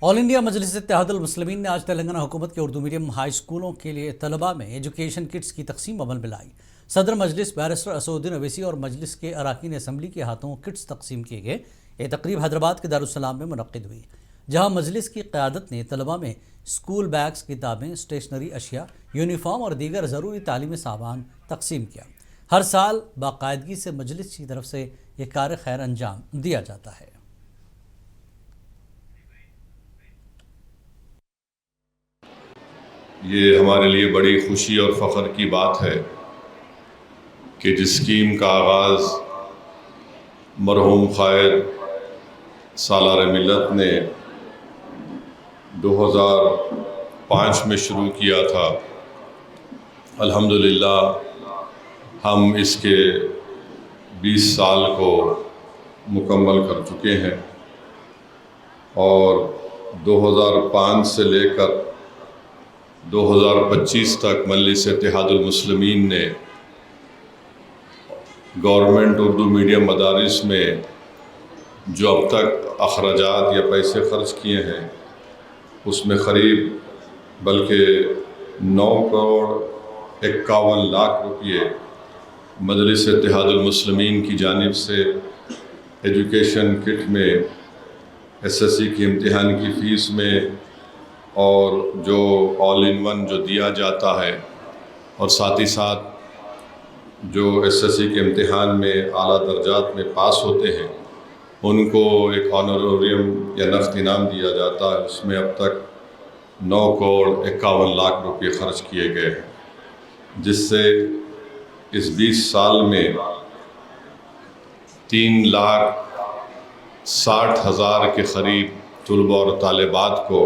All India मजलिस इत्तेहादुल मुस्लिमीन ने आज तेलंगाना हुकूमत के उर्दू मीडियम हाई स्कूलों के लिए तलबा में एजुकेशन किट्स की तकसीम अमल में लाई। सदर मजलिस बैरिस्टर असदुद्दीन अवैसी और मजलिस के अरकान असम्बली के हाथों किट्स तकसीम किए गए। ये तकरीब हैदराबाद के दारुस्सलाम में मुनक्किद हुई, जहाँ मजलिस की क़यादत ने तलबा में स्कूल बैग्स, किताबें, स्टेशनरी अशिया, यूनिफॉर्म और दीगर ज़रूरी तालीमी सामान तकसीम किया। हर साल बाकायदगी से मजलिस की तरफ से ये कार खैर अंजाम दिया जाता है। ये हमारे लिए बड़ी खुशी और फ़ख्र की बात है कि जिस स्कीम का आगाज़ मरहूम क़ायद सालार मिल्लत ने 2005 में शुरू किया था, अल्हम्दुलिल्लाह हम इसके 20 साल को मुकम्मल कर चुके हैं और 2005 से लेकर 2025 तक मजलिस इत्तेहादुल मुस्लिमीन ने गवर्नमेंट उर्दू मीडियम मदारिस में जो अब तक अखराजात या पैसे ख़र्च किए हैं उसमें क़रीब बल्कि 9 करोड़ 51 लाख रुपये मजलिस इत्तेहादुल मुस्लिमीन की जानिब से एजुकेशन किट में, SSC की इम्तिहान की फ़ीस में और जो ऑल इन वन जो दिया जाता है और साथ ही साथ जो SSC के इम्तिहान में आला दर्जात में पास होते हैं उनको एक ऑनरोरियम या नफ़्त इनाम दिया जाता है। उसमें अब तक 9 करोड़ 51 लाख रुपये ख़र्च किए गए हैं, जिससे इस 20 साल में 3,60,000 के क़रीब तलबा और तालिबात को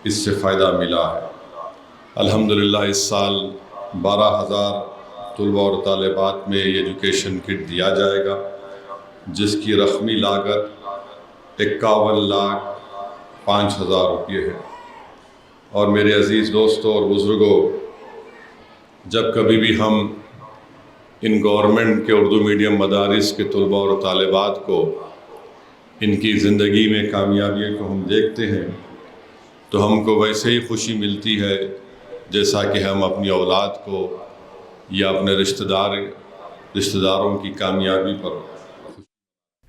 इससे फ़ायदा मिला है। अल्हम्दुलिल्लाह इस साल 12,000 तलबा और तालिबात में एजुकेशन किट दिया जाएगा, जिसकी रकमी लागत 51,05,000 रुपये है। और मेरे अज़ीज़ दोस्तों और बुज़ुर्गों, जब कभी भी हम इन गवर्नमेंट के उर्दू मीडियम मदारिस के तलबा और तालिबात को इनकी ज़िंदगी में कामयाबियों को हम देखते हैं तो हमको वैसे ही खुशी मिलती है जैसा कि हम अपनी औलाद को या अपने रिश्तेदारों की कामयाबी पर